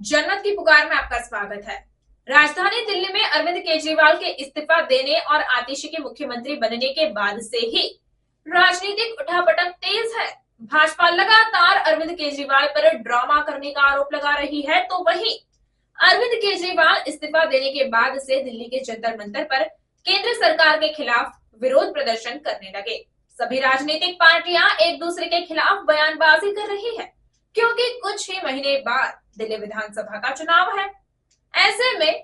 जन्नत की पुकार में आपका स्वागत है। राजधानी दिल्ली में अरविंद केजरीवाल के इस्तीफा देने और आतिशी के मुख्यमंत्री बनने के बाद से ही राजनीतिक उठापटक तेज है। भाजपा लगातार अरविंद केजरीवाल पर ड्रामा करने का आरोप लगा रही है, तो वहीं अरविंद केजरीवाल इस्तीफा देने के बाद से दिल्ली के जंतर मंतर पर केंद्र सरकार के खिलाफ विरोध प्रदर्शन करने लगे। सभी राजनीतिक पार्टियां एक दूसरे के खिलाफ बयानबाजी कर रही है, क्योंकि कुछ ही महीने बाद दिल्ली विधानसभा का चुनाव है। ऐसे में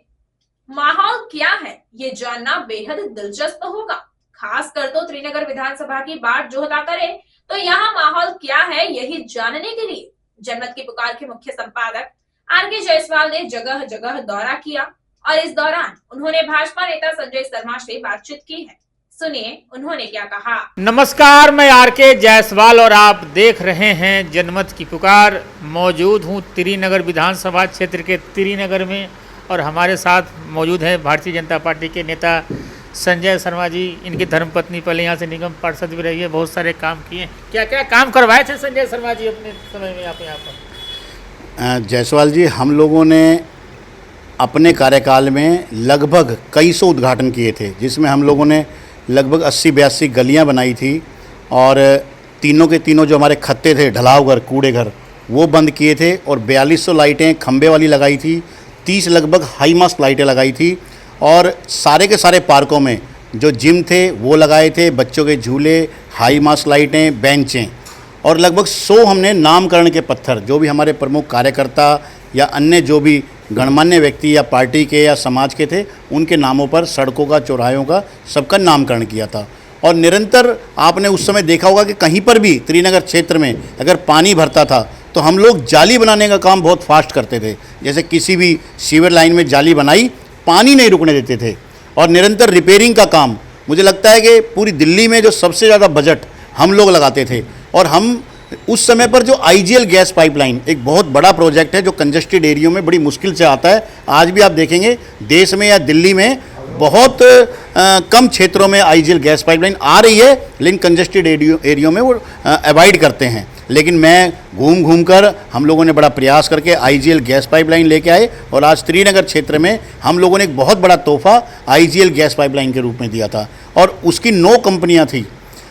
माहौल क्या है, ये जानना बेहद दिलचस्प होगा। खासकर तो त्रिनगर विधानसभा की बात जो अदा करे तो यहाँ माहौल क्या है, यही जानने के लिए जन्नत की पुकार के मुख्य संपादक आर.के. जायसवाल ने जगह जगह दौरा किया और इस दौरान उन्होंने भाजपा नेता संजय शर्मा से बातचीत की है। सुनिए उन्होंने क्या कहा। नमस्कार, मैं आर.के. जायसवाल और आप देख रहे हैं जन्नत की पुकार। मौजूद हूँ त्रिनगर विधानसभा क्षेत्र के त्रिनगर में और हमारे साथ मौजूद हैं भारतीय जनता पार्टी के नेता संजय शर्मा जी। इनकी धर्मपत्नी पहले यहाँ से निगम पार्षद भी रही है, बहुत सारे काम किए। क्या क्या काम करवाए थे संजय शर्मा जी अपने समय में आप यहाँ पर? जायसवाल जी, हम लोगों ने अपने कार्यकाल में लगभग कई सौ उद्घाटन किए थे, जिसमें हम लोगों ने लगभग 80-82 गलियां बनाई थी और तीनों के तीनों जो हमारे खत्ते थे, ढलाव घर, कूड़े घर, वो बंद किए थे और 4200 लाइटें खंबे वाली लगाई थी, 30 लगभग हाई मास्ट लाइटें लगाई थी और सारे के सारे पार्कों में जो जिम थे वो लगाए थे, बच्चों के झूले, हाई मास्ट लाइटें, बेंचें और लगभग 100 हमने नामकरण के पत्थर, जो भी हमारे प्रमुख कार्यकर्ता या अन्य जो भी गणमान्य व्यक्ति या पार्टी के या समाज के थे, उनके नामों पर सड़कों का, चौराहों का, सबका नामकरण किया था। और निरंतर आपने उस समय देखा होगा कि कहीं पर भी त्रिनगर क्षेत्र में अगर पानी भरता था तो हम लोग जाली बनाने का काम बहुत फास्ट करते थे। जैसे किसी भी सीवर लाइन में जाली बनाई, पानी नहीं रुकने देते थे और निरंतर रिपेयरिंग का काम, मुझे लगता है कि पूरी दिल्ली में जो सबसे ज़्यादा बजट हम लोग लगाते थे। और हम उस समय पर जो आईजीएल गैस पाइपलाइन एक बहुत बड़ा प्रोजेक्ट है जो कंजस्टेड एरियो में बड़ी मुश्किल से आता है। आज भी आप देखेंगे देश में या दिल्ली में बहुत कम क्षेत्रों में आईजीएल गैस पाइपलाइन आ रही है, लेकिन कंजस्टेड एरियो में वो अवॉइड करते हैं। लेकिन मैं घूम घूम कर हम लोगों ने बड़ा प्रयास करके आईजीएल गैस पाइपलाइन लेके आए और आज त्रिनगर क्षेत्र में हम लोगों ने एक बहुत बड़ा तोहफा आईजीएल गैस पाइपलाइन के रूप में दिया था और उसकी 9 कंपनियाँ थी।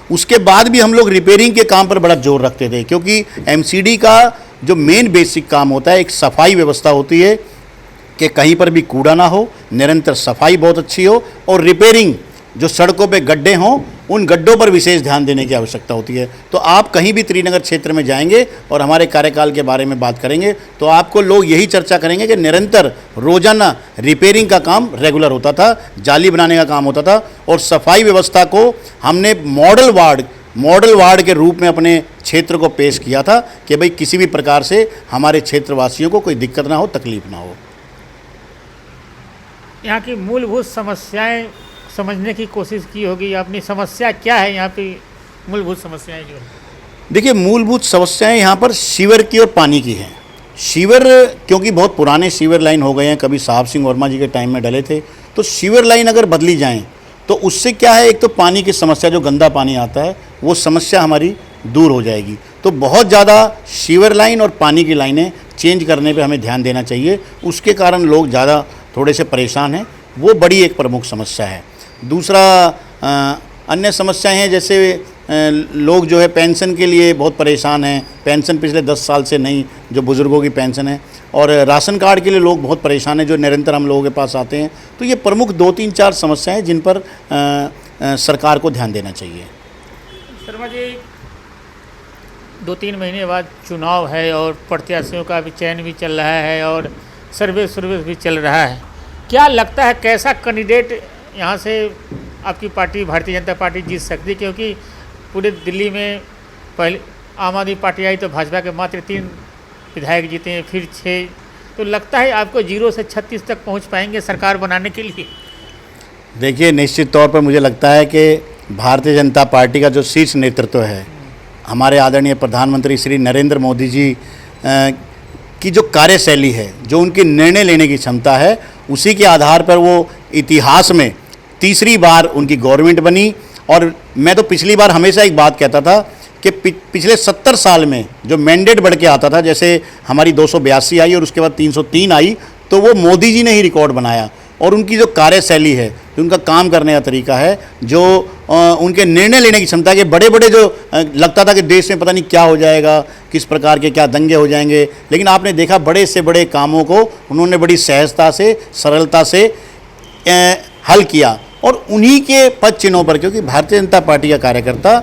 उसके बाद भी हम लोग रिपेयरिंग के काम पर बड़ा जोर रखते थे, क्योंकि एमसीडी का जो मेन बेसिक काम होता है, एक सफाई व्यवस्था होती है कि कहीं पर भी कूड़ा ना हो, निरंतर सफाई बहुत अच्छी हो और रिपेयरिंग, जो सड़कों पे गड्ढे हों उन गड्ढों पर विशेष ध्यान देने की आवश्यकता होती है। तो आप कहीं भी त्रिनगर क्षेत्र में जाएंगे और हमारे कार्यकाल के बारे में बात करेंगे तो आपको लोग यही चर्चा करेंगे कि निरंतर रोजाना रिपेयरिंग का काम रेगुलर होता था, जाली बनाने का काम होता था और सफाई व्यवस्था को हमने मॉडल वार्ड के रूप में अपने क्षेत्र को पेश किया था कि भाई किसी भी प्रकार से हमारे क्षेत्रवासियों को कोई दिक्कत ना हो, तकलीफ ना हो। यहाँ की मूलभूत समस्याएं समझने की कोशिश की होगी आपने। समस्या क्या है यहाँ पे, मूलभूत समस्याएं जो है? देखिए, मूलभूत समस्याएं यहाँ पर सीवर की और पानी की हैं। सीवर, क्योंकि बहुत पुराने सीवर लाइन हो गए हैं, कभी साहब सिंह वर्मा जी के टाइम में डले थे, तो सीवर लाइन अगर बदली जाएं तो उससे क्या है, एक तो पानी की समस्या, जो गंदा पानी आता है वो समस्या हमारी दूर हो जाएगी। तो बहुत ज़्यादा सीवर लाइन और पानी की लाइनें चेंज करने पर हमें ध्यान देना चाहिए। उसके कारण लोग ज़्यादा थोड़े से परेशान हैं, वो बड़ी एक प्रमुख समस्या है। दूसरा, अन्य समस्याएं हैं, जैसे लोग जो है पेंशन के लिए बहुत परेशान हैं। पेंशन पिछले 10 साल से नहीं, जो बुज़ुर्गों की पेंशन है, और राशन कार्ड के लिए लोग बहुत परेशान हैं, जो निरंतर हम लोगों के पास आते हैं। तो ये प्रमुख 2-3-4 समस्याएं जिन पर सरकार को ध्यान देना चाहिए। शर्मा जी, 2-3 महीने बाद चुनाव है और प्रत्याशियों का भी चयन भी चल रहा है और सर्वे भी चल रहा है। क्या लगता है कैसा कैंडिडेट यहाँ से आपकी पार्टी भारतीय जनता पार्टी जीत सकती है? क्योंकि पूरे दिल्ली में पहले आम आदमी पार्टी आई तो भाजपा के मात्र 3 विधायक जीते हैं, फिर 6। तो लगता है आपको 0 से 36 तक पहुँच पाएंगे सरकार बनाने के लिए? देखिए, निश्चित तौर पर मुझे लगता है कि भारतीय जनता पार्टी का जो शीर्ष नेतृत्व है, हमारे आदरणीय प्रधानमंत्री श्री नरेंद्र मोदी जी की जो कार्यशैली है, जो उनकी निर्णय लेने की क्षमता है, उसी के आधार पर वो इतिहास में तीसरी बार उनकी गवर्नमेंट बनी। और मैं तो पिछली बार हमेशा एक बात कहता था कि पिछले 70 साल में जो मैंडेट बढ़ के आता था, जैसे हमारी 282 आई और उसके बाद 303 आई, तो वो मोदी जी ने ही रिकॉर्ड बनाया। और उनकी जो कार्यशैली है, जो उनका काम करने का तरीका है, जो उनके निर्णय लेने की क्षमता है, कि बड़े बड़े जो लगता था कि देश में पता नहीं क्या हो जाएगा, किस प्रकार के क्या दंगे हो जाएंगे, लेकिन आपने देखा बड़े से बड़े कामों को उन्होंने बड़ी सहजता से, सरलता से हल किया। और उन्हीं के पद चिन्हों पर, क्योंकि भारतीय जनता पार्टी का कार्यकर्ता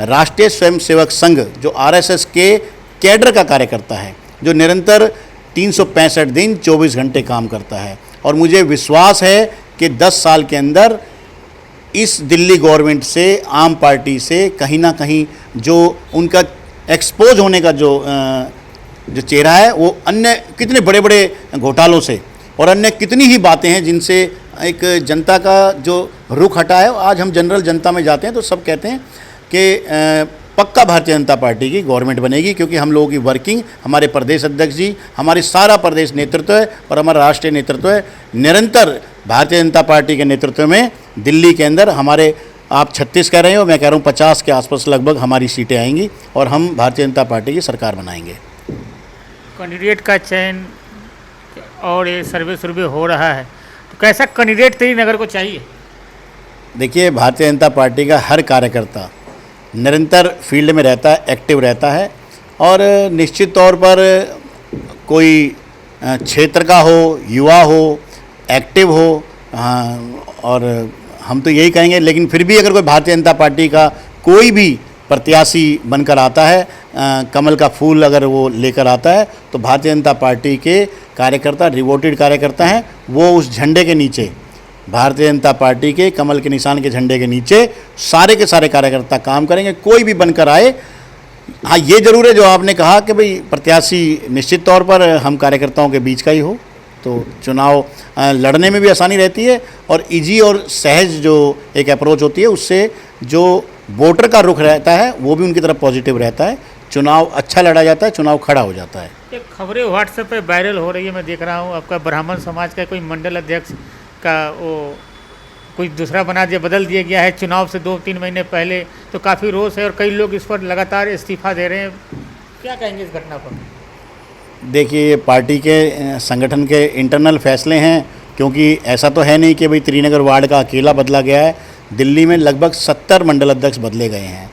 राष्ट्रीय स्वयंसेवक संघ जो आरएसएस के कैडर का कार्यकर्ता है, जो निरंतर 365 दिन 24 घंटे काम करता है। और मुझे विश्वास है कि 10 साल के अंदर इस दिल्ली गवर्नमेंट से, आम पार्टी से कहीं ना कहीं जो उनका एक्सपोज होने का जो चेहरा है, वो अन्य कितने बड़े बड़े घोटालों से और अन्य कितनी ही बातें हैं जिनसे एक जनता का जो रुख हटा है। आज हम जनरल जनता में जाते हैं तो सब कहते हैं कि पक्का भारतीय जनता पार्टी की गवर्नमेंट बनेगी, क्योंकि हम लोगों की वर्किंग, हमारे प्रदेश अध्यक्ष जी, हमारी सारा प्रदेश नेतृत्व है और हमारा राष्ट्रीय नेतृत्व है, निरंतर भारतीय जनता पार्टी के नेतृत्व में दिल्ली के अंदर हमारे, आप 36 कह रहे हो, मैं कह रहा हूँ 50 के आसपास लगभग हमारी सीटें आएंगी और हम भारतीय जनता पार्टी की सरकार बनाएंगे। कैंडिडेट का चयन और ये सर्वे हो रहा है, तो कैसा कैंडिडेट श्रीनगर को चाहिए? देखिए, भारतीय जनता पार्टी का हर कार्यकर्ता निरंतर फील्ड में रहता है, एक्टिव रहता है, और निश्चित तौर पर कोई क्षेत्र का हो, युवा हो, एक्टिव हो, और हम तो यही कहेंगे। लेकिन फिर भी अगर कोई भारतीय जनता पार्टी का कोई भी प्रत्याशी बनकर आता है, कमल का फूल अगर वो लेकर आता है, तो भारतीय जनता पार्टी के कार्यकर्ता, डिवोटेड कार्यकर्ता हैं, वो उस झंडे के नीचे, भारतीय जनता पार्टी के कमल के निशान के झंडे के नीचे सारे के सारे कार्यकर्ता काम करेंगे, कोई भी बनकर आए। हाँ, ये जरूर है जो आपने कहा कि भाई प्रत्याशी निश्चित तौर पर हम कार्यकर्ताओं के बीच का ही हो, तो चुनाव लड़ने में भी आसानी रहती है, और इजी और सहज जो एक अप्रोच होती है, उससे जो वोटर का रुख रहता है वो भी उनकी तरफ पॉजिटिव रहता है, चुनाव अच्छा लड़ा जाता है, चुनाव खड़ा हो जाता है। एक खबरें व्हाट्सएप पे वायरल हो रही है, मैं देख रहा हूँ आपका ब्राह्मण समाज का कोई मंडल अध्यक्ष का वो कोई दूसरा बदल दिया गया है चुनाव से 2-3 महीने पहले, तो काफ़ी रोष है और कई लोग इस पर लगातार इस्तीफा दे रहे हैं, क्या कहेंगे इस घटना पर? देखिए, ये पार्टी के संगठन के इंटरनल फैसले हैं, क्योंकि ऐसा तो है नहीं कि भाई त्रिनगर वार्ड का अकेला बदला गया है, दिल्ली में लगभग 70 मंडल अध्यक्ष बदले गए हैं।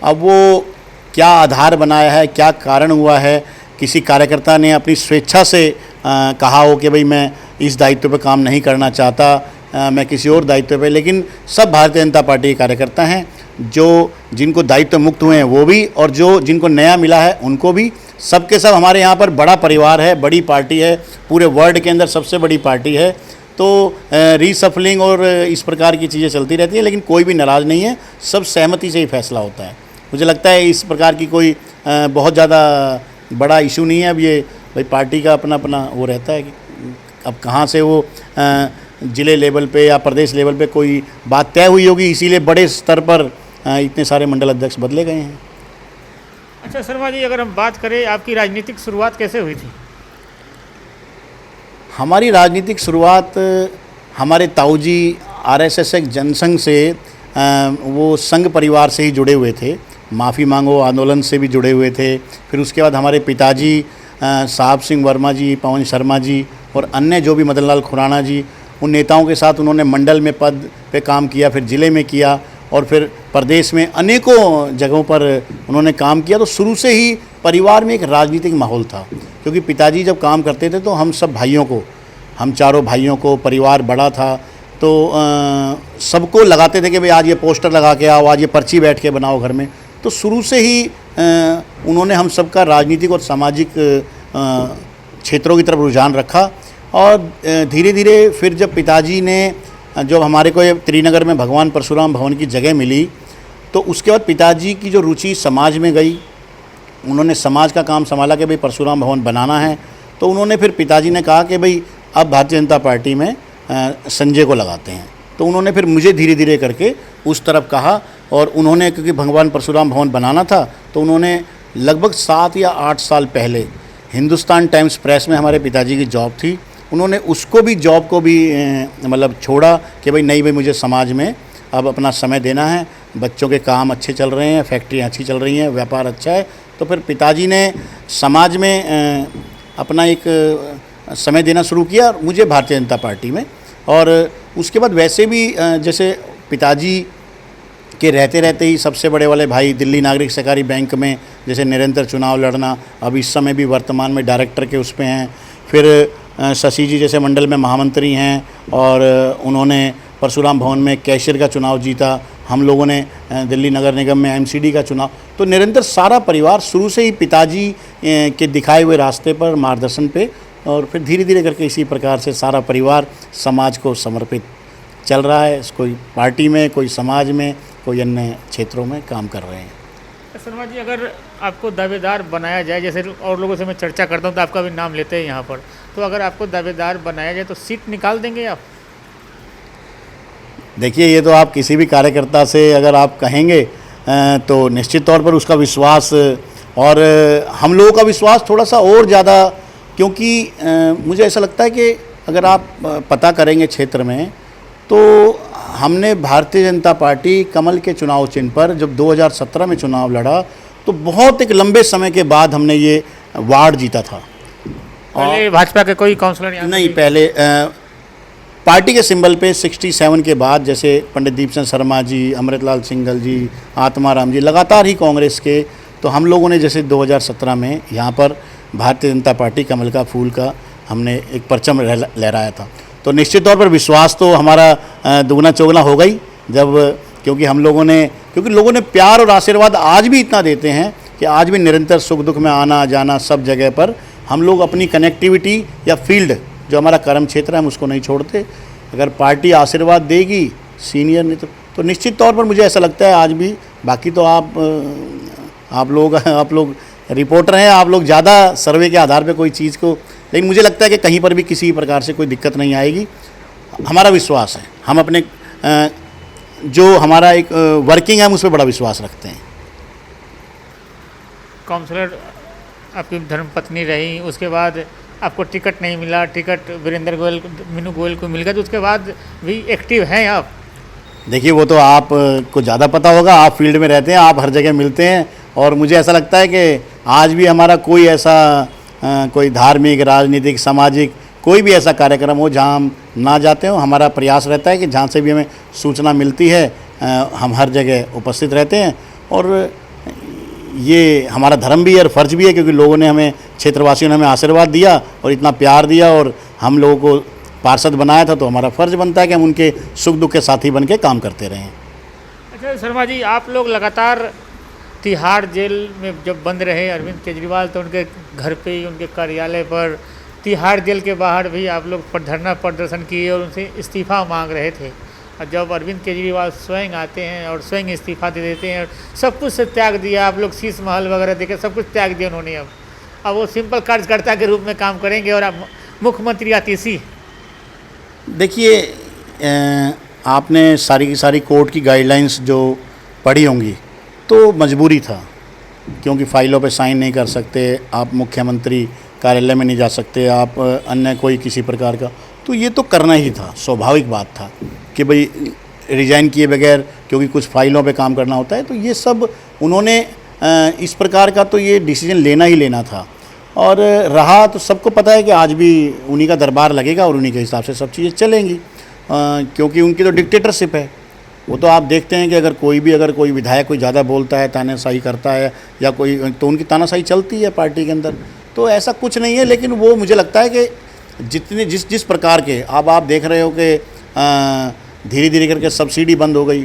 अब वो क्या आधार बनाया है, क्या कारण हुआ है, किसी कार्यकर्ता ने अपनी स्वेच्छा से कहा हो कि भाई मैं इस दायित्व पर काम नहीं करना चाहता, मैं किसी और दायित्व पे, लेकिन सब भारतीय जनता पार्टी के कार्यकर्ता हैं, जो जिनको दायित्व मुक्त हुए हैं वो भी, और जो जिनको नया मिला है उनको भी, सबके सब हमारे यहाँ पर बड़ा परिवार है, बड़ी पार्टी है, पूरे वर्ल्ड के अंदर सबसे बड़ी पार्टी है। तो रीसफलिंग और इस प्रकार की चीज़ें चलती रहती हैं, लेकिन कोई भी नाराज़ नहीं है, सब सहमति से ही फैसला होता है। मुझे लगता है इस प्रकार की कोई बहुत ज़्यादा बड़ा इशू नहीं है। अब ये भाई पार्टी का अपना अपना वो रहता है कि अब कहाँ से वो ज़िले लेवल पे या प्रदेश लेवल पे कोई बात तय हुई होगी, इसीलिए बड़े स्तर पर इतने सारे मंडल अध्यक्ष बदले गए हैं। अच्छा शर्मा जी, अगर हम बात करें आपकी राजनीतिक शुरुआत कैसे हुई थी? हमारी राजनीतिक शुरुआत हमारे ताऊ जी आरएसएस एक जनसंघ से, वो संघ परिवार से ही जुड़े हुए थे, माफ़ी मांगो आंदोलन से भी जुड़े हुए थे। फिर उसके बाद हमारे पिताजी साहब सिंह वर्मा जी, पवन शर्मा जी और अन्य जो भी मदन लाल खुराना जी, उन नेताओं के साथ उन्होंने मंडल में पद पे काम किया, फिर ज़िले में किया और फिर प्रदेश में अनेकों जगहों पर उन्होंने काम किया। तो शुरू से ही परिवार में एक राजनीतिक माहौल था, क्योंकि पिताजी जब काम करते थे तो हम सब भाइयों को, हम चारों भाइयों को, परिवार बड़ा था तो सबको लगाते थे कि भाई आज ये पोस्टर लगा के आओ, आज ये पर्ची बैठ के बनाओ घर में। तो शुरू से ही उन्होंने हम सबका राजनीतिक और सामाजिक क्षेत्रों की तरफ रुझान रखा। और धीरे धीरे फिर जब पिताजी ने, जब हमारे को ये त्रिनगर में भगवान परशुराम भवन की जगह मिली, तो उसके बाद पिताजी की जो रुचि समाज में गई, उन्होंने समाज का काम संभाला कि भाई परशुराम भवन बनाना है। तो उन्होंने फिर पिताजी ने कहा कि भाई अब भारतीय जनता पार्टी में संजय को लगाते हैं। तो उन्होंने फिर मुझे धीरे धीरे करके उस तरफ कहा, और उन्होंने, क्योंकि भगवान परशुराम भवन बनाना था, तो उन्होंने लगभग 7 या 8 साल पहले हिंदुस्तान टाइम्स प्रेस में हमारे पिताजी की जॉब थी, उन्होंने उसको भी, जॉब को भी मतलब छोड़ा कि भाई नहीं भाई मुझे समाज में अब अपना समय देना है। बच्चों के काम अच्छे चल रहे हैं, फैक्ट्रियाँ अच्छी चल रही हैं, व्यापार अच्छा है, तो फिर पिताजी ने समाज में अपना एक समय देना शुरू किया, और मुझे भारतीय जनता पार्टी में। और उसके बाद वैसे भी जैसे पिताजी के रहते रहते ही सबसे बड़े वाले भाई दिल्ली नागरिक सहकारी बैंक में जैसे निरंतर चुनाव लड़ना, अब इस समय भी वर्तमान में डायरेक्टर के उस पे हैं। फिर शशि जी जैसे मंडल में महामंत्री हैं, और उन्होंने परशुराम भवन में कैशियर का चुनाव जीता। हम लोगों ने दिल्ली नगर निगम में एमसीडी का चुनाव। तो निरंतर सारा परिवार शुरू से ही पिताजी के दिखाए हुए रास्ते पर, मार्गदर्शन पे, और फिर धीरे धीरे करके इसी प्रकार से सारा परिवार समाज को समर्पित चल रहा है। कोई पार्टी में, कोई समाज में, कोई अन्य क्षेत्रों में काम कर रहे हैं। शर्मा जी, अगर आपको दावेदार बनाया जाए, जैसे और लोगों से मैं चर्चा करता हूँ तो आपका भी नाम लेते हैं यहाँ पर, तो अगर आपको दावेदार बनाया जाए तो सीट निकाल देंगे आप? देखिए, ये तो आप किसी भी कार्यकर्ता से अगर आप कहेंगे तो निश्चित तौर पर उसका विश्वास, और हम लोगों का विश्वास थोड़ा सा और ज़्यादा, क्योंकि मुझे ऐसा लगता है कि अगर आप पता करेंगे क्षेत्र में, तो हमने भारतीय जनता पार्टी कमल के चुनाव चिन्ह पर जब 2017 में चुनाव लड़ा, तो बहुत एक लंबे समय के बाद हमने ये वार्ड जीता था। पहले भाजपा के कोई काउंसलर यहाँ नहीं, पहले पार्टी के सिंबल पे 67 के बाद जैसे पंडित दीपचंद शर्मा जी, अमृतलाल सिंघल जी, आत्माराम जी, लगातार ही कांग्रेस के, तो हम लोगों ने जैसे 2017 में यहाँ पर भारतीय जनता पार्टी कमल का फूल का हमने एक परचम लहराया था। तो निश्चित तौर पर विश्वास तो हमारा दुगना चौगुना हो गई, जब क्योंकि लोगों ने प्यार और आशीर्वाद आज भी इतना देते हैं कि आज भी निरंतर सुख दुख में आना जाना सब जगह पर हम लोग अपनी कनेक्टिविटी या फील्ड जो हमारा कर्म क्षेत्र है हम उसको नहीं छोड़ते। अगर पार्टी आशीर्वाद देगी, सीनियर ने, तो निश्चित तौर पर मुझे ऐसा लगता है आज भी। बाकी तो आप लोग रिपोर्टर हैं, आप लोग ज़्यादा सर्वे के आधार पे कोई चीज़ को, लेकिन मुझे लगता है कि कहीं पर भी किसी प्रकार से कोई दिक्कत नहीं आएगी। हमारा विश्वास है, हम अपने जो हमारा एक वर्किंग है हम उस पर बड़ा विश्वास रखते हैं। काउंसलर आपकी धर्मपत्नी रही, उसके बाद आपको टिकट नहीं मिला, टिकट वीरेंद्र गोयल, मीनू गोयल को मिल गया, तो उसके बाद भी एक्टिव हैं आप? देखिए, वो तो आपको ज़्यादा पता होगा, आप फील्ड में रहते हैं, आप हर जगह मिलते हैं, और मुझे ऐसा लगता है कि आज भी हमारा कोई ऐसा कोई धार्मिक, राजनीतिक, सामाजिक कोई भी ऐसा कार्यक्रम हो जहां हम ना जाते हो, हमारा प्रयास रहता है कि जहां से भी हमें सूचना मिलती है हम हर जगह उपस्थित रहते हैं। और ये हमारा धर्म भी है और फर्ज भी है, क्योंकि लोगों ने हमें, क्षेत्रवासियों ने हमें आशीर्वाद दिया और इतना प्यार दिया और हम लोगों को पार्षद बनाया था, तो हमारा फ़र्ज़ बनता है कि हम उनके सुख दुख के साथी बन के काम करते रहें। अच्छा शर्मा जी, आप लोग लगातार तिहाड़ जेल में जब बंद रहे अरविंद केजरीवाल, तो उनके घर पे ही, उनके कार्यालय पर, तिहाड़ जेल के बाहर भी आप लोग धरना प्रदर्शन किए और उनसे इस्तीफ़ा मांग रहे थे। और जब अरविंद केजरीवाल स्वयं आते हैं और स्वयं इस्तीफ़ा दे देते हैं, सब कुछ से त्याग दिया, आप लोग शीश महल वगैरह देखे, सब कुछ त्याग दिया उन्होंने। अब वो सिंपल कार्यकर्ता के रूप में काम करेंगे और आप मुख्यमंत्री आतिशी। देखिए, आपने सारी की सारी कोर्ट की गाइडलाइंस जो पढ़ी होंगी, तो मजबूरी था, क्योंकि फाइलों पे साइन नहीं कर सकते आप, मुख्यमंत्री कार्यालय में नहीं जा सकते आप, अन्य कोई किसी प्रकार का, तो ये तो करना ही था, स्वाभाविक बात था कि भाई रिज़ाइन किए बगैर, क्योंकि कुछ फाइलों पे काम करना होता है, तो ये सब उन्होंने इस प्रकार का तो ये डिसीजन लेना ही लेना था। और रहा तो सबको पता है कि आज भी उन्हीं का दरबार लगेगा और उन्हीं के हिसाब से सब चीज़ें चलेंगी, क्योंकि उनकी तो डिक्टेटरशिप है। वो तो आप देखते हैं कि अगर कोई विधायक कोई ज़्यादा बोलता है, तानाशाही करता है या कोई, तो उनकी तानाशाही चलती है पार्टी के अंदर। तो ऐसा कुछ नहीं है, लेकिन वो मुझे लगता है कि जिस प्रकार के अब आप देख रहे हो कि धीरे धीरे करके सब्सिडी बंद हो गई,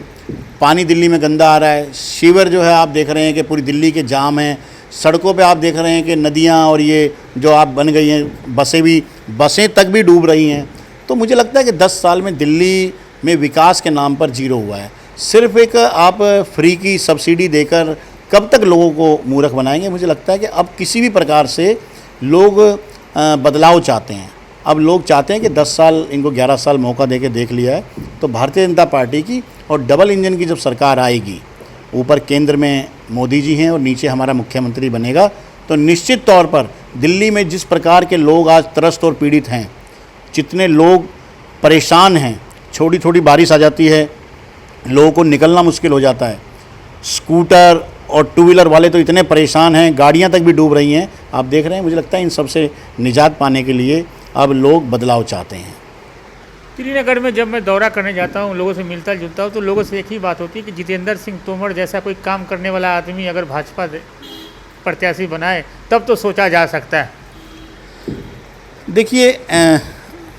पानी दिल्ली में गंदा आ रहा है, सीवर जो है आप देख रहे हैं कि पूरी दिल्ली के जाम हैं, सड़कों पे आप देख रहे हैं कि नदियाँ और ये जो आप बन गई हैं, बसें तक भी डूब रही हैं। तो मुझे लगता है कि 10 साल में दिल्ली में विकास के नाम पर जीरो हुआ है। सिर्फ एक आप फ्री की सब्सिडी देकर कब तक लोगों को मूर्ख बनाएंगे। मुझे लगता है कि अब किसी भी प्रकार से लोग बदलाव चाहते हैं। अब लोग चाहते हैं कि 10 साल, इनको 11 साल मौका देके देख लिया है, तो भारतीय जनता पार्टी की और डबल इंजन की जब सरकार आएगी, ऊपर केंद्र में मोदी जी हैं और नीचे हमारा मुख्यमंत्री बनेगा, तो निश्चित तौर पर दिल्ली में जिस प्रकार के लोग आज त्रस्त और पीड़ित हैं, जितने लोग परेशान हैं, छोटी छोटी बारिश आ जाती है लोगों को निकलना मुश्किल हो जाता है। स्कूटर और टू व्हीलर वाले तो इतने परेशान हैं, गाड़ियां तक भी डूब रही हैं। आप देख रहे हैं, मुझे लगता है इन सब से निजात पाने के लिए अब लोग बदलाव चाहते हैं। श्रीनगर में जब मैं दौरा करने जाता हूँ, लोगों से मिलता जुलता हूँ, तो लोगों से एक ही बात होती है कि जितेंद्र सिंह तोमर जैसा कोई काम करने वाला आदमी अगर भाजपा प्रत्याशी बनाए तब तो सोचा जा सकता है। देखिए,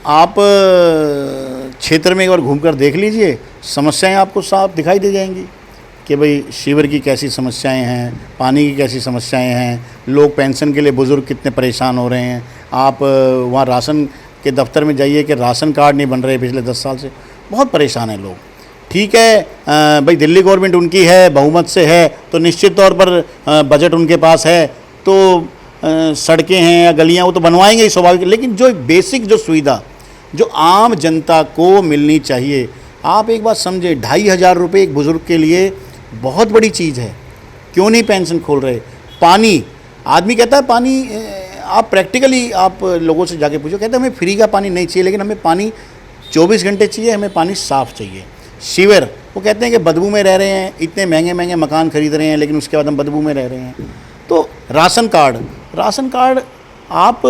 आप क्षेत्र में एक बार घूमकर देख लीजिए, समस्याएं आपको साफ दिखाई दे जाएंगी कि भाई शिविर की कैसी समस्याएं हैं, पानी की कैसी समस्याएं हैं, लोग पेंशन के लिए बुज़ुर्ग कितने परेशान हो रहे हैं। आप वहाँ राशन के दफ्तर में जाइए कि राशन कार्ड नहीं बन रहे पिछले 10 साल से, बहुत परेशान हैं लोग। ठीक है, भाई दिल्ली गवर्नमेंट उनकी है, बहुमत से है, तो निश्चित तौर पर बजट उनके पास है, तो सड़कें हैं या गलियाँ वो तो बनवाएंगे ही, स्वाभाविक। लेकिन जो बेसिक जो सुविधा जो आम जनता को मिलनी चाहिए, आप एक बात समझे, 2,500 रुपये एक बुज़ुर्ग के लिए बहुत बड़ी चीज़ है। क्यों नहीं पेंशन खोल रहे? पानी, आदमी कहता है पानी, आप प्रैक्टिकली आप लोगों से जाके पूछो, कहते हैं हमें फ्री का पानी नहीं चाहिए, लेकिन हमें पानी 24 घंटे चाहिए, हमें पानी साफ़ चाहिए। शिविर, वो कहते हैं कि बदबू में रह रहे हैं, इतने महंगे महंगे मकान खरीद रहे हैं, लेकिन उसके बाद हम बदबू में रह रहे हैं। तो राशन कार्ड आप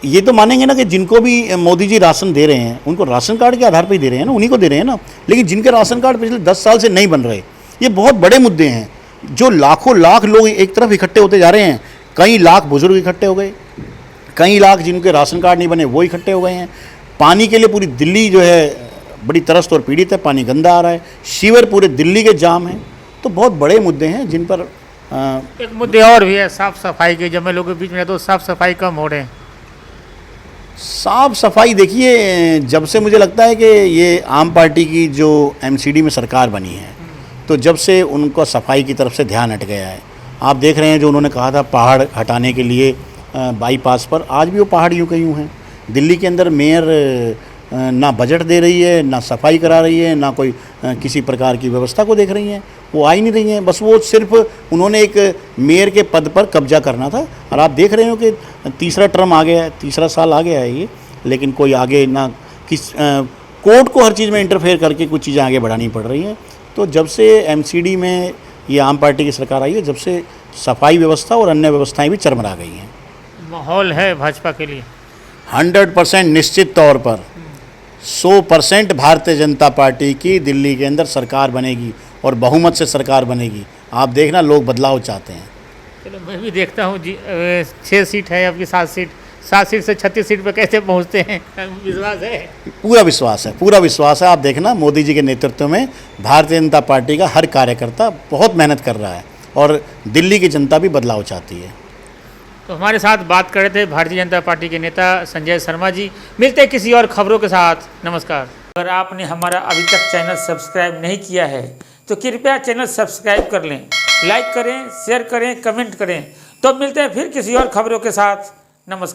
ये तो मानेंगे ना कि जिनको भी मोदी जी राशन दे रहे हैं उनको राशन कार्ड के आधार पर ही दे रहे हैं ना, उन्हीं को दे रहे हैं ना। लेकिन जिनके राशन कार्ड पिछले 10 साल से नहीं बन रहे, ये बहुत बड़े मुद्दे हैं। जो लाखों लाख लोग एक तरफ इकट्ठे होते जा रहे हैं, कई लाख बुजुर्ग इकट्ठे हो गए, कई लाख जिनके राशन कार्ड नहीं बने वो इकट्ठे हो गए हैं। पानी के लिए पूरी दिल्ली जो है बड़ी त्रस्त और पीड़ित है, पानी गंदा आ रहा है, शिविर पूरे दिल्ली के जाम हैं। तो बहुत बड़े मुद्दे हैं जिन पर एक मुद्दे और भी है साफ़ सफाई के। जब मैं लोगों के बीच में तो साफ़ सफाई कम हो रहे हैं। साफ़ सफाई, देखिए, जब से मुझे लगता है कि ये आम पार्टी की जो एमसीडी में सरकार बनी है, तो जब से उनका सफाई की तरफ से ध्यान हट गया है। आप देख रहे हैं जो उन्होंने कहा था पहाड़ हटाने के लिए बाईपास पर, आज भी वो पहाड़ यूँ के यूँ हैं। दिल्ली के अंदर मेयर ना बजट दे रही है, ना सफाई करा रही है, ना कोई किसी प्रकार की व्यवस्था को देख रही हैं, वो आ ही नहीं रही हैं। बस वो सिर्फ उन्होंने एक मेयर के पद पर कब्जा करना था। और आप देख रहे हो कि तीसरा टर्म आ गया है, तीसरा साल आ गया है ये, लेकिन कोई आगे ना कोर्ट को हर चीज़ में इंटरफेयर करके कुछ चीज़ें आगे बढ़ानी पड़ रही हैं। तो जब से एमसीडी में ये आम पार्टी की सरकार आई है, जब से सफाई व्यवस्था और अन्य व्यवस्थाएं भी चरमरा गई हैं। माहौल है भाजपा के लिए 100% निश्चित तौर पर 100% भारतीय जनता पार्टी की दिल्ली के अंदर सरकार बनेगी और बहुमत से सरकार बनेगी। आप देखना, लोग बदलाव चाहते हैं। चलो मैं भी देखता हूँ जी। 6 सीट है आपकी, 7 सीट से 36 सीट पे कैसे पहुँचते हैं? विश्वास है? पूरा विश्वास है। आप देखना, मोदी जी के नेतृत्व में भारतीय जनता पार्टी का हर कार्यकर्ता बहुत मेहनत कर रहा है और दिल्ली की जनता भी बदलाव चाहती है। तो हमारे साथ बात कर रहे थे भारतीय जनता पार्टी के नेता संजय शर्मा जी। मिलते हैं किसी और खबरों के साथ। नमस्कार। अगर आपने हमारा अभी तक चैनल सब्सक्राइब नहीं किया है तो कृपया चैनल सब्सक्राइब कर लें, लाइक करें, शेयर करें, कमेंट करें। तो मिलते हैं फिर किसी और खबरों के साथ। नमस्कार।